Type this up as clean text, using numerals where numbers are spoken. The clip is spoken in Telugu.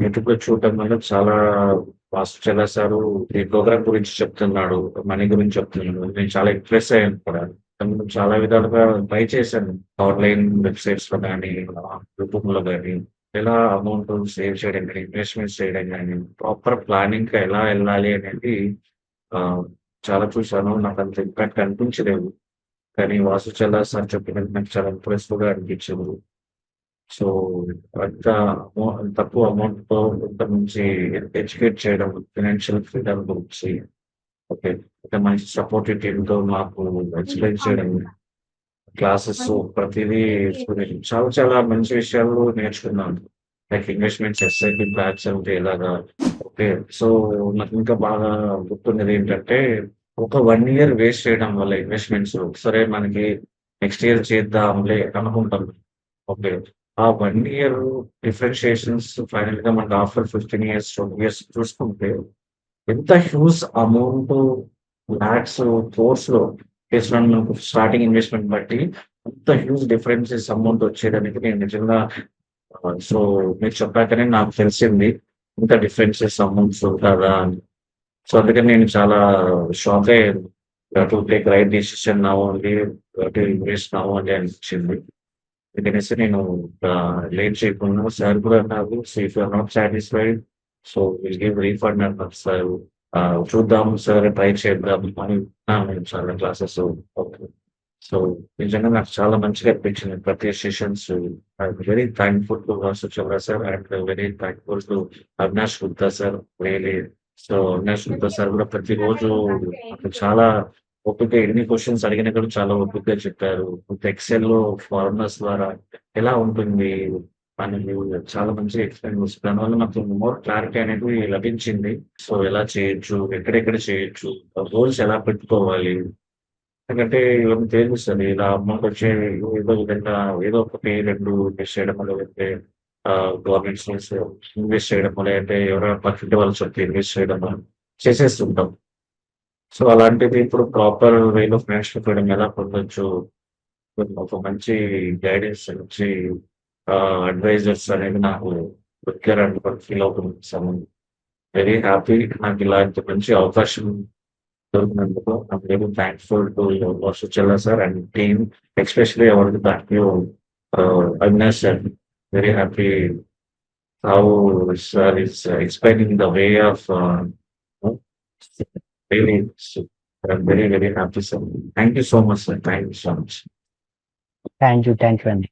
యూట్యూబ్‌లో చూడటం వల్ల చాలా చాలా సారు ఈ ప్రోగ్రామ్ గురించి చెప్తున్నాడు. మనీ గురించి చెప్తున్నాడు. నేను చాలా ఇంప్రెస్ అయ్యాను కూడా. తను చాలా విధాలుగా ట్రై చేశాను. ఆన్‌లైన్ వెబ్‌సైట్స్‌లో గానీ, యూట్యూబ్‌లో గానీ, ఎలా అమౌంట్ సేవ్ చేయడం గానీ, ఇన్వెస్ట్‌మెంట్స్ చేయడం గానీ, ప్రాపర్ ప్లానింగ్‌గా ఎలా ఎళ్ళాలి అనేది ఆహ్, చాలా చూసాను. నాకంత ఇంపాక్ట్ అనిపించలేదు. కానీ వాసుచల సార్ చెప్పినది నాకు చాలా ఇంప్రెసివ్‌గా అనిపించింది. సో, అంత తక్కువ అమౌంట్‌తో ఇంత మంచి ఎడ్యుకేట్ చేయడం, ఫైనాన్షియల్ ఫ్రీడమ్ గురించి ఓకే. అంటే మంచి సపోర్టివ్ టీమ్‌తో మాకు ఎక్స్‌ప్లెయిన్ చేయడం, క్లాసెస్ ప్రతిదీ చాలా చాలా మంచి విషయాలు నేర్చుకున్నాను. లైక్ ఇన్వెస్ట్‌మెంట్స్, ఎస్ఐపి ప్లాన్స్ అంటే ఎలాగా ఓకే. సో, నాకింకా బాగా గుర్తున్నది ఏంటంటే, ఒక 1 ఇయర్ వేస్ట్ చేయడం వల్ల ఇన్వెస్ట్‌మెంట్స్ సరే మనకి నెక్స్ట్ ఇయర్ చేద్దాంలే అనుకుంటాం. ఓకే. ఆ 1 ఇయర్ డిఫరెన్షియేషన్స్ ఫైనల్‌గా మనకు ఆఫ్టర్ 15 ఇయర్స్, 20 ఇయర్స్ చూసుకుంటే ఎంత హ్యూజ్ అమౌంట్ లాక్స్, క్రోర్స్‌లో చేస్తున్నాను స్టార్టింగ్ ఇన్వెస్ట్‌మెంట్ బట్టి అంత హ్యూజ్ డిఫరెన్సెస్ అమౌంట్ వచ్చేదానికి నేను నిజంగా సో మీరు చెప్పాకనే నాకు తెలిసింది. ఇంత డిఫరెన్సెస్ అమౌంట్స్ ఉంటదా అని. సో అందుకని నేను చాలా షాక్ అయ్యాను. To take right decision now only to invest now only అనిపించింది. అందుకనేసి నేను లేట్ చేయకుండా సార్ కూడా అన్నారు. So, if you are not satisfied so will give refund అన్నారు సారు. చూద్దాం సార్ ట్రై చేద్దాం అని విన్నాను నేను చాలా క్లాసెస్. ఓకే. సో, నిజంగా నాకు చాలా మంచిగా అనిపించింది ప్రతి sessions. I'm very thankful to Vasuchandra sir and very thankful to Avinash Gupta sir. Really so, Avinash Gupta sir కూడా ప్రతిరోజు నాకు చాలా ఓపిక ఎన్ని క్వెషన్స్ అడిగినా కూడా చాలా ఓపికగా చెప్పారు. విత్ ఎక్సెల్‌లో ఫార్ములాస్ ద్వారా ఎలా ఉంటుంది అనేది చాలా మంచిగా ఎక్స్‌ప్లెయిన్ చేశారు. దానివల్ల నాకు మోర్ క్లారిటీ అనేది లభించింది. సో, ఎలా చేయొచ్చు? ఎక్కడెక్కడ చేయొచ్చు? గోల్స్ ఎలా పెట్టుకోవాలి? ఎందుకంటే ఇవన్నీ తెలుస్తది. ఇలా అమౌంట్ వచ్చే ఏదో విధంగా ఏదో ఒకటి 2 ఇన్వెస్ట్ చేయడమో లేదంటే గవర్నమెంట్ స్కీమ్స్ ఇన్వెస్ట్ చేయడమో లేదంటే ఎవరైనా పక్కింటి వాళ్ళు చెప్తే ఇన్వెస్ట్ చేయడమో చేసేస్తుంటాం. సో, అలాంటిది ఇప్పుడు ప్రాపర్ వేలో ఫైనాన్షియల్ ఫ్రీడమ్ ఎలా పొందొచ్చు? ఒక మంచి గైడెన్స్ నుంచి అడ్వైజర్స్ అనేది నాకు దొరికారని కూడా ఫీల్ అవుతున్నాను. సో, వెరీ హ్యాపీ నాకు ఇలాంటి మంచి అవకాశం దొరికినందుకు I'm really thankful to your Suchala sir and team. Especially I want to thank you, Avinash sir. Very happy how sir is explaining the way of really. So, I'm very, very happy, sir. Thank you so much, sir. Thank you so much. Thank you. Thank you అండి.